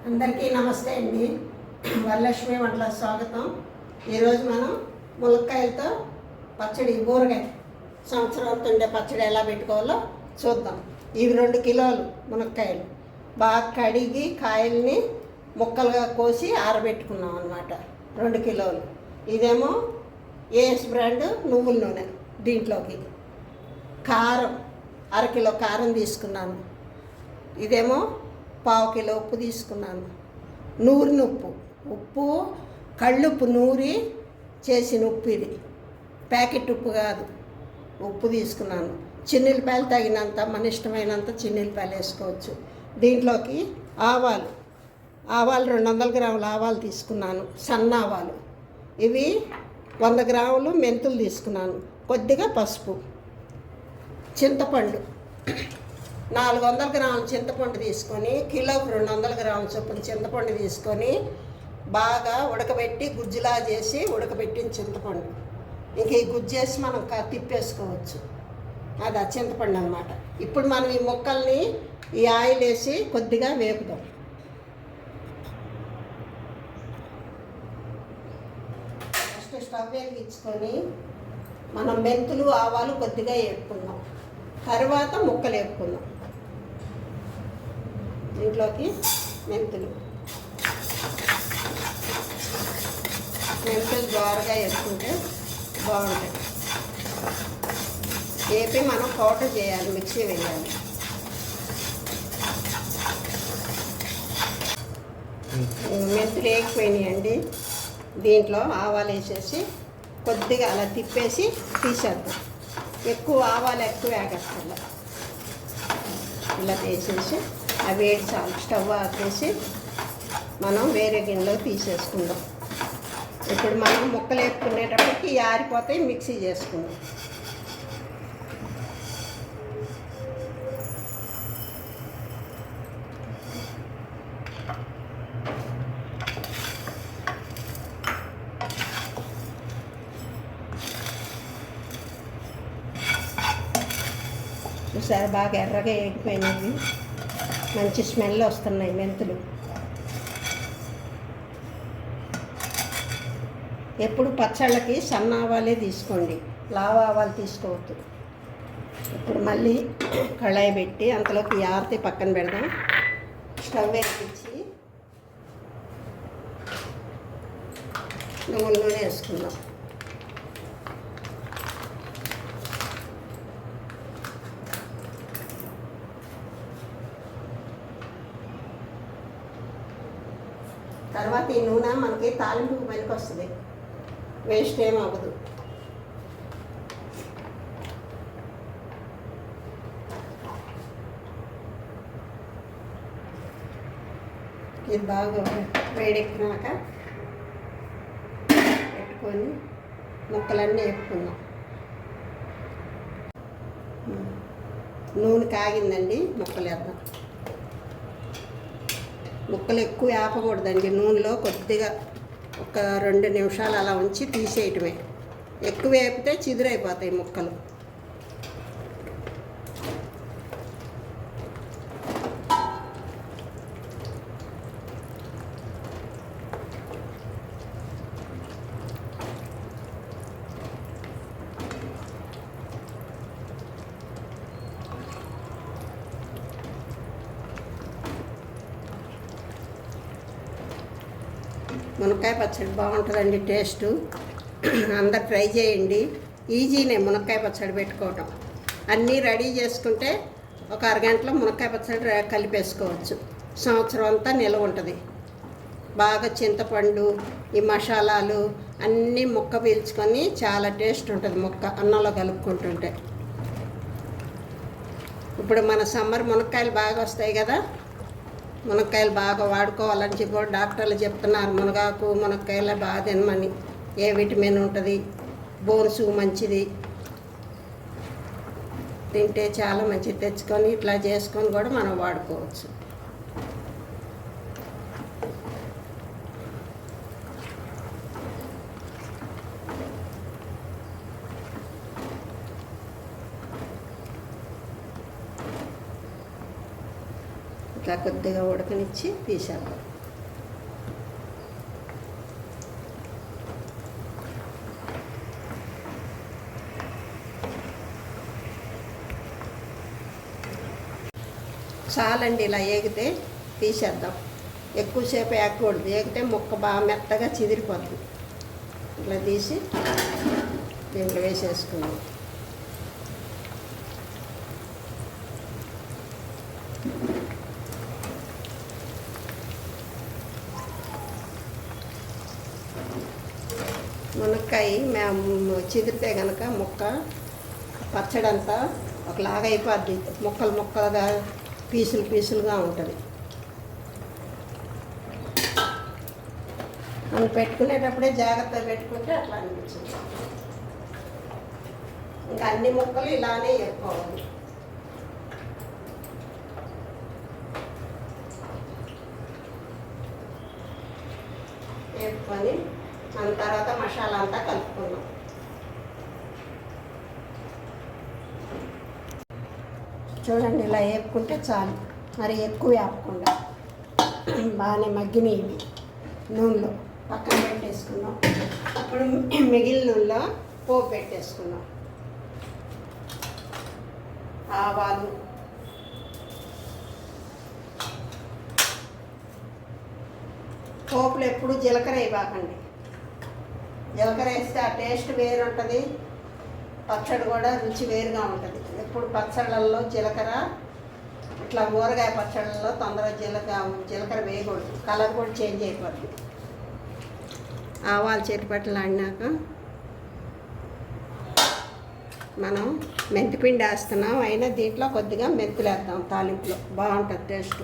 అందరికీ నమస్తే అండి. వరలక్ష్మి వంటల స్వాగతం. ఈరోజు మనం ములక్కాయలతో పచ్చడి, ఊరగాయ సంవత్సరం ఉండే పచ్చడి ఎలా పెట్టుకోవాలో చూద్దాం. ఇవి 2 కిలోలు మునక్కాయలు బాగా కడిగి కాయల్ని ముక్కలుగా కోసి ఆరబెట్టుకున్నాం అన్నమాట. 2 కిలోలు. ఇదేమో ఏఎస్ బ్రాండ్ నువ్వుల నూనె. దీంట్లోకి కారం 1/2 కిలో కారం తీసుకున్నాను. ఇదేమో 1/2 కిలో ఉప్పు తీసుకున్నాను. నూరిన ఉప్పు కళ్ళుప్పు నూరి చేసిన ఉప్పు, ఇది ప్యాకెట్ ఉప్పు కాదు. ఉప్పు తీసుకున్నాను. చిన్నులపాయలు తగినంత, మన ఇష్టమైనంత చిన్నులపాయలు వేసుకోవచ్చు. దీంట్లోకి ఆవాలు 200 గ్రాముల ఆవాలు తీసుకున్నాను, సన్న ఆవాలు. ఇవి 100 గ్రాములు మెంతులు తీసుకున్నాను. కొద్దిగా పసుపు. చింతపండు 400 గ్రాముల చింతపండు తీసుకొని, కిలోకి 200 గ్రాముల చొప్పున చింతపండు తీసుకొని బాగా ఉడకబెట్టి గుజ్జులా చేసి ఉడకబెట్టిన చింతపండు. ఇంక ఈ గుజ్జు వేసి మనం తిప్పేసుకోవచ్చు. అది ఆ చింతపండు అన్నమాట. ఇప్పుడు మనం ఈ ముక్కల్ని ఈ ఆయిల్ వేసి కొద్దిగా వేపుదాం. ఫస్ట్ స్టవ్ వెలిగించుకొని మనం మెంతులు ఆవాలు కొద్దిగా వేపుకుందాం. తర్వాత ముక్కలు వేపుకుందాం. దీంట్లోకి మెంతులు దోరగా వేసుకుంటే బాగుంటాయి. వేపి మనం పౌడర్ చేయాలి, మిక్సీ వేయాలి. మెంతులు వేగిపోయినాయండి. దీంట్లో ఆవాలు వేసేసి కొద్దిగా అలా తిప్పేసి తీసేద్దాం. ఎక్కువ ఆవాలు ఎక్కువ వేగక్కర్లా. ఇలా వేసేసి అవి వేడి చాలు. స్టవ్ ఆపేసి మనం వేరే గిన్నెలో తీసేసుకుందాం. ఇప్పుడు మనం ముక్కలు వేసుకునేటప్పటికి ఆరిపోతాయి, మిక్సీ చేసుకుందాం. చూసారు, బాగా ఎర్రగా వేగిపోయినవి, మంచి స్మెల్ వస్తున్నాయి మెంతులు. ఎప్పుడు పచ్చళ్ళకి సన్న ఆవాలే తీసుకోండి, లావ ఆవాలు తీసుకోవద్దు. ఇప్పుడు మళ్ళీ కళాయి పెట్టి అంతలోకి ఆరితే పక్కన పెడదాం. స్టవ్ వెలిగించి నువ్వుల నూనె వేసుకుందాం. తర్వాత ఈ నూనె మనకి తాలింపుకి పనికి వస్తుంది, వేస్ట్ ఏం అవ్వదు. ఇది బాగా వేడెక్కినాక పెట్టుకొని ముక్కలన్నీ వేపుకుందాం. నూనె కాగిందండి, ముక్కలు వేద్దాం. ముక్కలు ఎక్కువ వేపకూడదండి. నూనెలో కొద్దిగా ఒక 2 నిమిషాలు అలా ఉంచి తీసేయటమే. ఎక్కువ వేపితే చిదురైపోతాయి ముక్కలు. మునక్కాయ పచ్చడి బాగుంటుందండి, టేస్టు. అందరు ట్రై చేయండి. ఈజీనే మునక్కాయ పచ్చడి పెట్టుకోవటం. అన్నీ రెడీ చేసుకుంటే ఒక అరగంటలో మునక్కాయ పచ్చడి కలిపేసుకోవచ్చు. సంవత్సరం అంతా నిల్వ ఉంటుంది. బాగా చింతపండు, ఈ మసాలాలు అన్నీ ముక్క పీల్చుకొని చాలా టేస్ట్ ఉంటుంది ముక్క అన్నంలో కలుపుకుంటుంటే. ఇప్పుడు మన సమ్మర్ మునక్కాయలు బాగా వస్తాయి కదా, మునక్కాయలు బాగా వాడుకోవాలని చెప్పి డాక్టర్లు చెప్తున్నారు. మునగాకు మునక్కాయలు బాగా తినమని. ఏ విటమిన్ ఉంటుంది, బోన్స్ మంచిది, తింటే చాలా మంచిది. తెచ్చుకొని ఇట్లా చేసుకొని కూడా మనం వాడుకోవచ్చు. ఇట్లా కొద్దిగా ఉడకనిచ్చి తీసేద్దాం. చాలండి. ఇలా ఏగితే తీసేద్దాం. ఎక్కువసేపు ఏగకూడదు, ఏగితే ముక్క బాగా మెత్తగా చిదిరిపోద్ది. ఇట్లా తీసి దీంట్లో వేసేసుకున్నాం. మునక్కాయ మేము చిదిరితే కనుక ముక్క పచ్చడంతా ఒకలాగా అయిపోద్ది, ముక్కలు ముక్కలుగా పీసులు పీసులుగా ఉంటుంది. మనం పెట్టుకునేటప్పుడే జాగ్రత్తగా పెట్టుకుంటే అట్లా అనిపించింది. ఇంకా అన్ని ముక్కలు ఇలానే వేసుకోవాలి. వేసుకొని మన తర్వాత మసాలా అంతా కలుపుకున్నాం. చూడండి, ఇలా వేపుకుంటే చాలు, మరి ఎక్కువ వేపకుండా. బాగానే మగ్గినవి ఇవి నూనెలో పక్కన పెట్టేసుకున్నాం. ఇప్పుడు మిగిలిన నూనెలో పోపు పెట్టేసుకున్నాం. ఆవాలు, పోపులు ఎప్పుడు జీలకర్ర వేయబాకండి. జీలకర్ర వేస్తే ఆ టేస్ట్ వేరు ఉంటుంది, పచ్చడి కూడా రుచి వేరుగా ఉంటుంది. ఎప్పుడు పచ్చళ్ళల్లో జీలకర్ర, ఇట్లా ఊరగాయ పచ్చళ్ళల్లో తొందరగా జీలకర్ర వేయకూడదు, కలర్ కూడా చేంజ్ అయిపోద్ది. ఆవాలు చెట్టుపట్లు ఆడినాక మనం మెంతిపిండి వేస్తున్నాం, అయినా దీంట్లో కొద్దిగా మెంతులు వేద్దాం. తాలింపులో బాగుంటుంది టేస్ట్.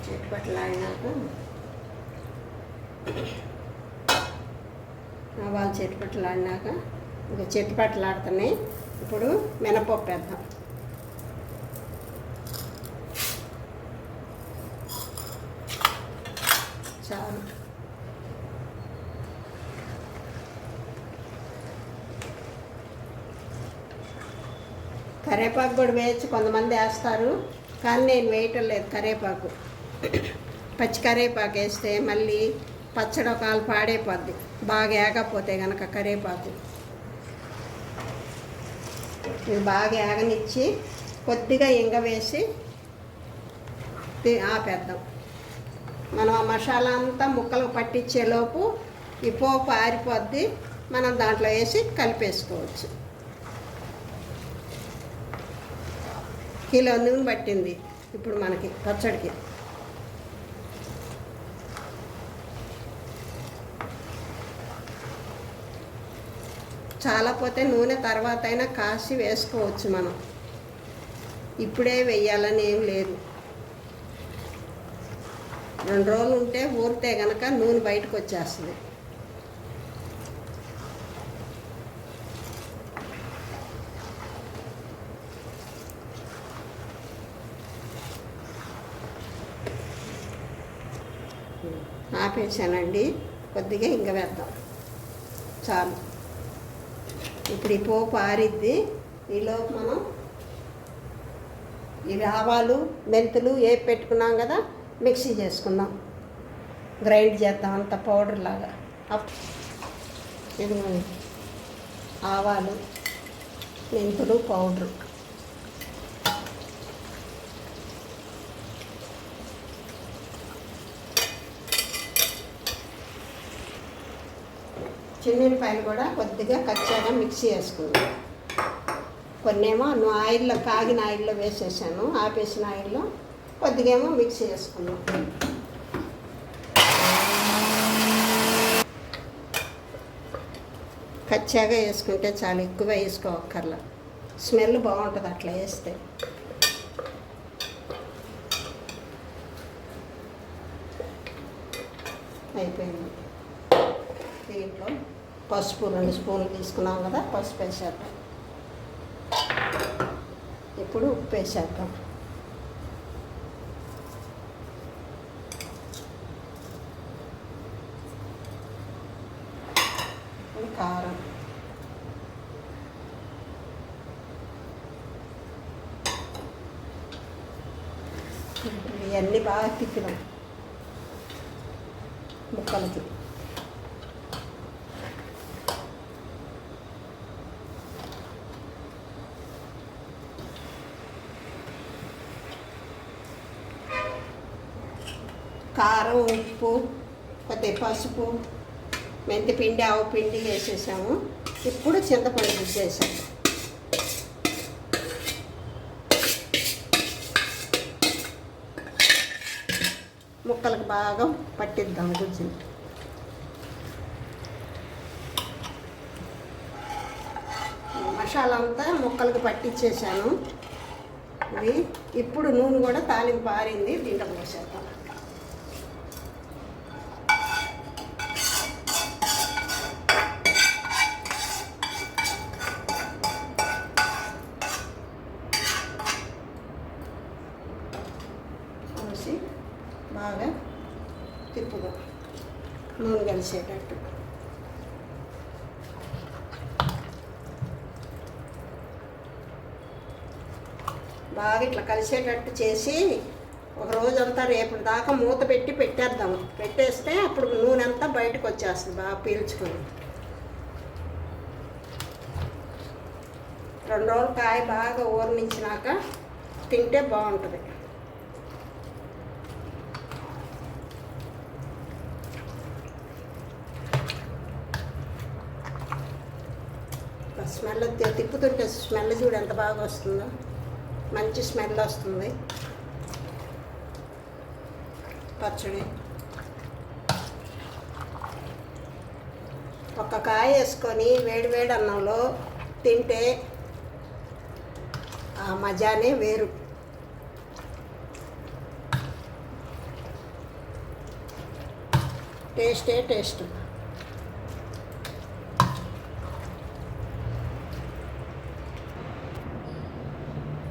చెట్టుపట్లు ఆడినాక ఆవాలు చెట్టుపట్లు ఆడినాక ఇంకా చెట్టుపట్లు ఆడుతున్నాయి. ఇప్పుడు మినపప్పు వేద్దాం. చాలు. కరివేపాకు కూడా వేయచ్చు, కొంతమంది వేస్తారు, కానీ నేను వేయటం లేదు కరివేపాకు. పచ్చి కరివేపాకు వేస్తే మళ్ళీ పచ్చడి ఒకళ్ళు పాడైపోద్ది, బాగా ఏగకపోతే కనుక కరివేపాకు. ఇది బాగా ఏగనిచ్చి కొద్దిగా ఇంగ వేసి ఆపేద్దాం. మనం ఆ మసాలా అంతా ముక్కలకు పట్టించేలోపు ఈ పోపు ఆరిపోద్ది, మనం దాంట్లో వేసి కలిపేసుకోవచ్చు. కిలో నూనె పట్టింది ఇప్పుడు మనకి పచ్చడికి. చాలా పోతే నూనె తర్వాత అయినా కాసి వేసుకోవచ్చు మనం, ఇప్పుడే వేయాలని ఏం లేదు. 2 రోజులు ఉంటే ఊరితే కనుక నూనె బయటకు వచ్చేస్తుంది. ఆపేసానండి, కొద్దిగా ఇంక వేద్దాం. చాలు. ఇప్పుడు ఈ పోపు ఆరిద్ది. ఈలోపు మనం ఇవి ఆవాలు మెంతులు వేపి పెట్టుకున్నాం కదా, మిక్సీ చేసుకుందాం, గ్రైండ్ చేద్దాం అంత పౌడర్ లాగా. ఇది ఆవాలు మెంతులు పౌడరు. చిన్నులపాయలు కూడా కొద్దిగా కచ్చాగా మిక్సీ వేసుకుందాం. కొన్నేమో ఆయిల్లో కాగిన ఆయిల్లో వేసేసాను, ఆపేసిన ఆయిల్లో కొద్దిగా ఏమో మిక్సీ వేసుకున్నాం. కచ్చాగా వేసుకుంటే చాలా ఎక్కువ వేసుకోవక్కర్లా, స్మెల్ బాగుంటుంది అట్లా వేస్తే. అయిపోయింది. దీంట్లో పసుపు 2 స్పూన్లు తీసుకున్నాం కదా, పసుపు వేసేద్దాం. ఇప్పుడు ఉప్పు వేసేద్దాం. ఇప్పుడు కారం, ఇవన్నీ బాగా తిప్పుదాం ముక్కలకి. కారం, ఉప్పు, కొద్దిగా పసుపు, మెంతిపిండి, ఆవు పిండి వేసేసాము. ఇప్పుడు చింతపండు గుజ్జు వేసాము. ముక్కలకు బాగా పట్టిద్దాం గుజ్జుని. మసాలా అంతా ముక్కలకు పట్టించేసాను. ఇది ఇప్పుడు నూనె కూడా తాలింపు ఆరింది, దీంట్లో పోసేద్దాం. పోసి బాగా తిప్పుదాం నూనె కలిసేటట్టు. బాగా ఇట్లా కలిసేటట్టు చేసి ఒక రోజంతా రేపటి దాకా మూత పెట్టి పెట్టేద్దాము. పెట్టేస్తే అప్పుడు నూనె అంతా బయటకు వచ్చేస్తుంది బాగా పీల్చుకొని. 2 రోజులు కాయ బాగా ఊరనించినాక తింటే బాగుంటుంది. స్మెల్ తిప్పుతుంటే స్మెల్ చూడు ఎంత బాగా వస్తుందో. మంచి స్మెల్ వస్తుంది పచ్చడి. ఒక కాయ వేసుకొని వేడి వేడి అన్నంలో తింటే ఆ మజానే వేరు. టేస్టే టేస్ట్.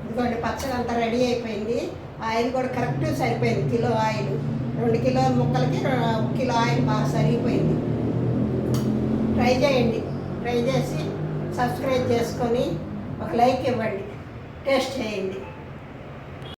ఇదిగోండి పచ్చడి అంతా రెడీ అయిపోయింది. ఆయిల్ కూడా కరెక్ట్ సరిపోయింది. కిలో ఆయిల్, 2 కిలోల ముక్కలకి 1 కిలో ఆయిల్ బాగా సరిపోయింది. ట్రై చేయండి. ట్రై చేసి సబ్స్క్రైబ్ చేసుకొని ఒక లైక్ ఇవ్వండి. టేస్ట్ చేయండి.